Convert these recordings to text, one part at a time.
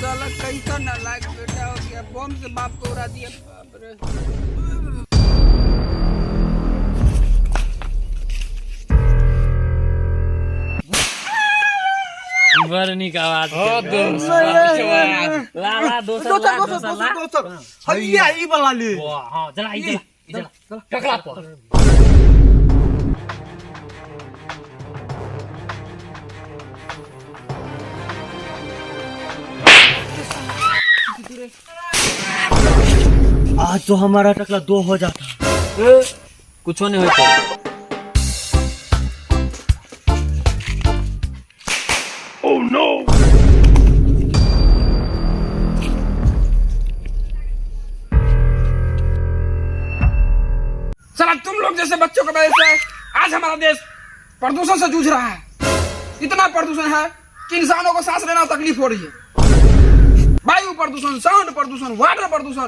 साला कैसा नालायक बेटा हो गया, बम से बाप को उड़ा दिया। बाप रे। बरनी का आवाज लाला दोसर हइया ई वाला ले। हां जला ई जला टकला पर आज तो हमारा टकला 2 हो जाता। कुछ नहीं होता। Oh no! साला तुम लोग जैसे बच्चों की वजह से आज हमारा देश प्रदूषण से जूझ रहा है। इतना प्रदूषण है कि इंसानों को सांस लेना तकलीफ हो रही है। वायु प्रदूषण, साउंड प्रदूषण, वाटर प्रदूषण।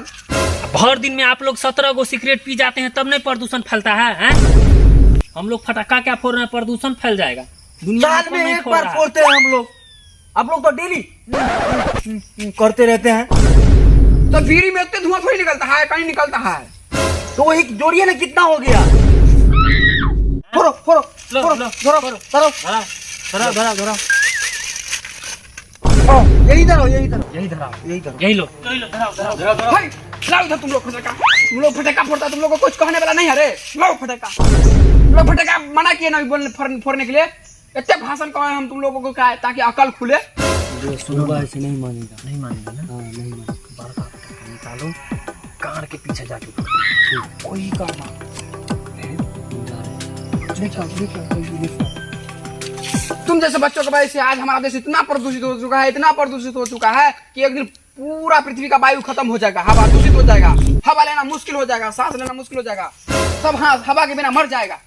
भर दिन में आप लोग 17 गो सिगरेट पी जाते हैं तब नहीं प्रदूषण फैलता है, हैं? हम लोग फटाका क्या फोड़ रहे हैं, प्रदूषण फैल जाएगा। साल में एक बार फोड़ते हैं हम लोग। आप लोग तो डेली करते रहते हैं। तो बीड़ी में इतने धुआं थोड़ी निकलता है, कहीं निकलता है। तो वो एक जोड़िए ना कितना हो गया। फोड़ो फोड़ो फोड़ो धरो धरो धरो। यही धरो यही धरो यही धरा यही धरो यही लो भाई लाओ इधर तुम लोग फटाका फोड़ता है। तुम लोग को कुछ कहने वाला नहीं है रे। लाओ फटाका। तुम लोग फटाका मना किए ना बोलने फोड़ने के लिए। इतने भाषण कहे हम तुम लोगों को क्या है ताकि अकल खुले। सुनवा ऐसे नहीं मानेगा नहीं मानेगा ना। हाँ नहीं मानेगा। बड़का फटाका निकालो, कार के पीछे जाके कोई काम तुम जैसे बच्चों की वजह से आज हमारा देश इतना प्रदूषित हो चुका है, इतना प्रदूषित हो चुका है कि एक दिन पूरा पृथ्वी का वायु खत्म हो जाएगा। हवा दूषित हो जाएगा, हवा लेना मुश्किल हो जाएगा, सांस लेना मुश्किल हो जाएगा। सब हवा के बिना मर जाएगा।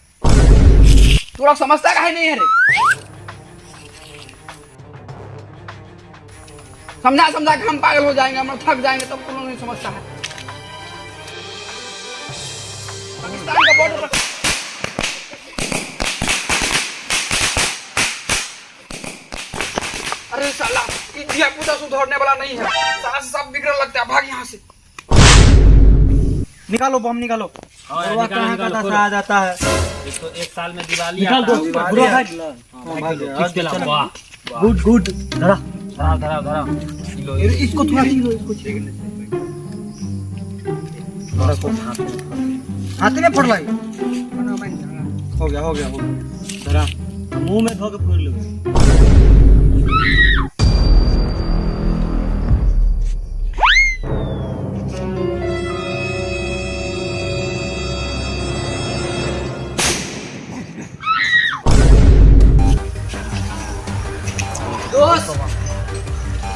तू लोग समझता है नहीं है रे? समझा के हम पागल हो जाएंगे, हम थक जाएंगे, तब तुम लोग नहीं समझता है। पाकिस्तान का बॉर्डर अरे साला इंडिया पूरा सुधरने वाला नहीं है। साला सब बिगड़ने लगता है। भाग यहाँ से। निकालो बम निकालो। निकालो, आ जाता है। एक साल में दिवाली निकाल दो। गुड गुड धरा धरा इसको थोड़ा छीलो इसको हाथ में फोड़ लाई। हो गया धरा मुंह में धो के फोड़ लो।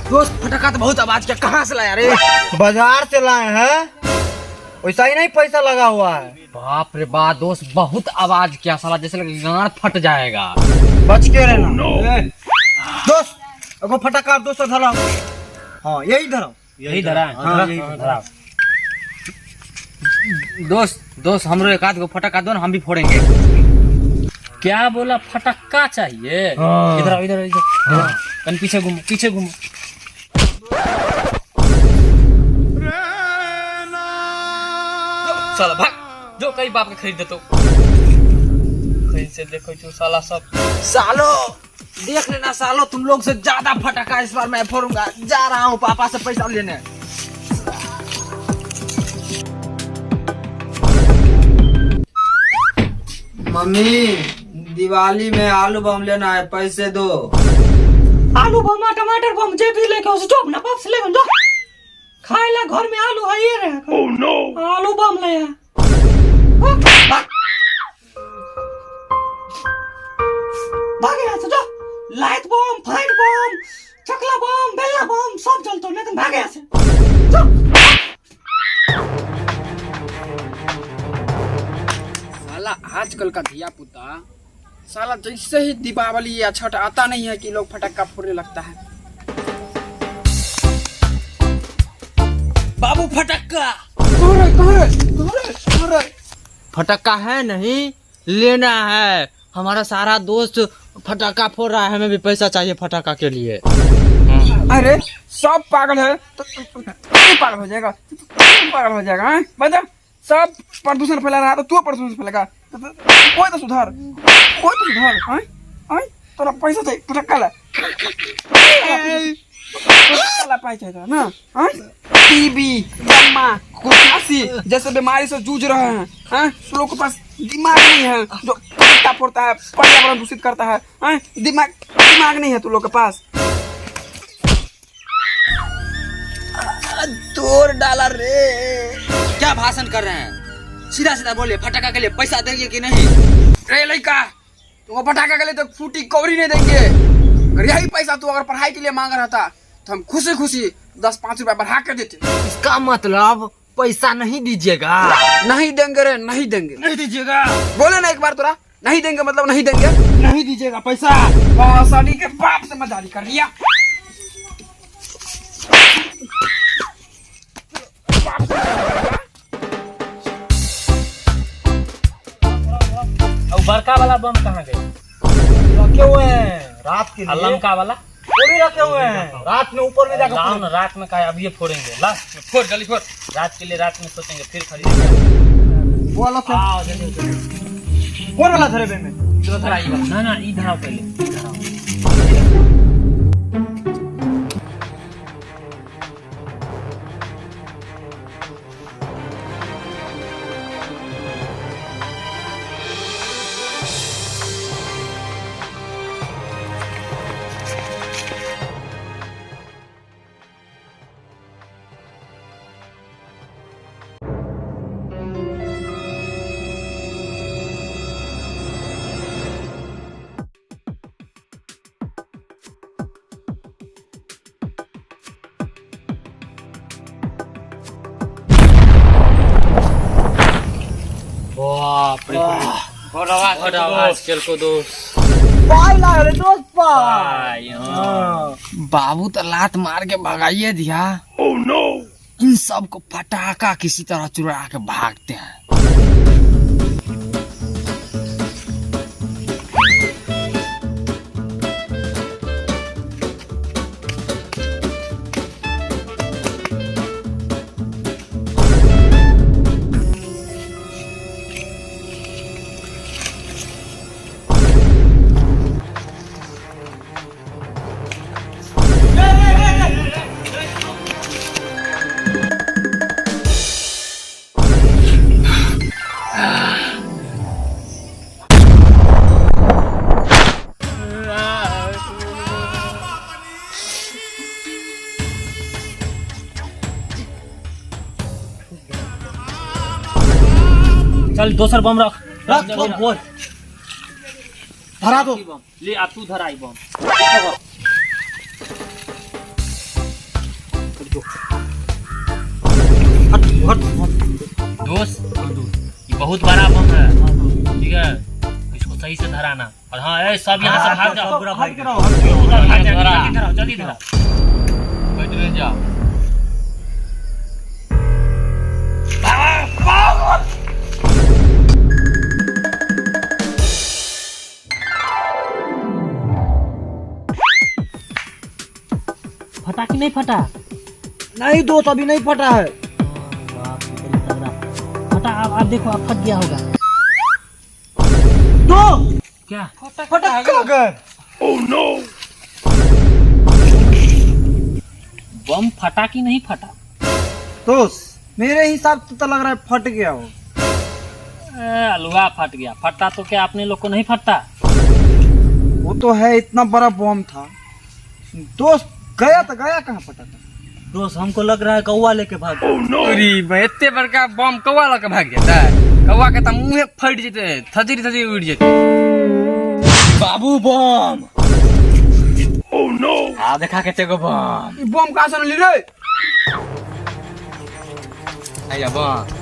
दोस्त फटाका तो बहुत आवाज किया। कहाँ से लाया रे? बाजार से लाए हैं। वैसा ही नहीं पैसा लगा हुआ है। बाप रे बाप दोस्त बहुत आवाज किया साला, जैसे गांड फट जाएगा। बच के रहना। दोस्त एगो फटाका दोस्त धराओ। हाँ यही धराओ। यही धरा हाँ, यही धरा। दोस्त हमरो एक आध गो फटाका दो ना, हम भी फोड़ेंगे। क्या बोला? फटक्का चाहिए? इधर कन पीछे घूमो। साला भाग जो कई बाप के खरीद देतो। खरीद से देखो जो साला सब सालो देख लेना सालो, तुम लोग से ज्यादा फटाका इस बार मैं फोड़ूंगा। जा रहा हूँ पापा से पैसा लेने। मम्मी दिवाली में आलू बम लेना है, पैसे दो। आलू बम टमाटर बम जे भी लेके उसे जो अपना पाप से ले जो खाए ला। घर में आलू है ये रहे। Oh no! आलू बम ले आ। भागे यहाँ से जो लाइट बम, फाइट बम, चकला बम, बेला बम सब चलतो नहीं तो भागे यहाँ से जो। साला आजकल का धिया पुता साला जैसे ही दीपावली या छठ आता नहीं है कि लोग फटाका फोड़ने लगता है। बाबू फटक्का फटक्का है नहीं, लेना है। हमारा सारा दोस्त फटाका फोड़ रहा है, हमें भी पैसा चाहिए फटाका के लिए। अरे सब पागल है तो तू पागल हो जाएगा, तू पागल हो जाएगा। हैं बता, सब प्रदूषण फैला रहा है तो तू प्रदूषण फैलेगा। कोई तो सुधार, कोई तो सुधार। हैं हैं तोरा पैसा चाहिए, तोरा काला पैसा चाहिए ना। हैं टीबी, दमा, कुर्सी जैसे बीमारी से जूझ रहे हैं। हैं तुम लोग के पास दिमाग नहीं है, जो फटका फोड़ता है, पर्यावरण दूषित करता है। हैं दिमाग नहीं है तुम लोग के पास। तोड़ डाला रे। क्या भाषण कर रहे हैं? सीधा सीधा बोलिए, फटाका के लिए पैसा देंगे कि नहीं? रे लड़का, तुमको पटाखा के लिए तो फूटी कौड़ी नहीं देंगे। अगर यही पैसा तू अगर पढ़ाई के लिए मांग रहा था तो हम खुशी खुशी 10-5 रुपया बढ़ा कर देते। इसका मतलब पैसा नहीं दीजिएगा? नहीं देंगे रे, नहीं देंगे। नहीं दीजिएगा? बोले ना एक बार तोरा, नहीं देंगे मतलब नहीं देंगे। नहीं दीजिएगा पैसा? साड़ी के बाप से मजारी कर लिया। और बड़का वाला बम कहाँ गए? रखे हुए हैं रात के लिए। लमका वाला वो भी रखे हुए हैं, रात में ऊपर में जाकर लाओ ना, रात में का अभी फोड़ेंगे। ला फोड़, जल्दी फोड़। रात के लिए रात में सोचेंगे, फिर खरीदेंगे। वो वाला आओ जल्दी जल्दी। कौन वाला धरे में? इधर आई बात। ना इधर आओ पहले, इधर आओ। बाप रे बाप, आजकल को दोस्त पाई ला रे दोस्त पाई। भाई, हाँ। बाबू तो लात मार के भगाइए दिया। Oh no! इन सब को पटाखा किसी तरह चुरा के भागते हैं। चल दोसर बम रख। रख बम बोल। धरा दो। बम ले, आ तू धराई बम। दोस्त ये बहुत बड़ा बम है, ठीक है, इसको सही से धराना। और हाँ ए, सब यहाँ से भाग जाओ, पूरा भाग जाओ, उधर भाग जाओ, जल्दी धराओ, जल्दी धराओ। बैठ रह जाओ। फटा कि नहीं फटा? नहीं दोस्त अभी नहीं फटा है। फटा, आप देखो, अब फट गया होगा। दो क्या फटा कर। Oh no! बम फटा कि नहीं फटा? दोस्त मेरे हिसाब से तो लग रहा है फट गया हो। अलवा फट गया। फटता तो क्या अपने लोग को नहीं फटता? वो तो है, इतना बड़ा बम था। दोस्त गया तो गया कहाँ फटा था? दोस्त हमको लग रहा है कौवा लेके भाग गया। Oh no! अरे भाई इतने बड़का बम कौवा लगा भाग जाता है। कौवा के तो मुंह फट जेते, थजरी उड़ जेते। बाबू बम। Oh no! आ देखा के तेको बम। ई बम कहाँ से ली रे? आया बम।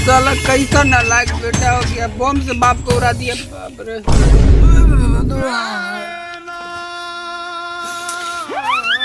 साला कैसा नालायक बेटा हो गया, बम से बाप को उड़ा दिया। बाप रे। हाँ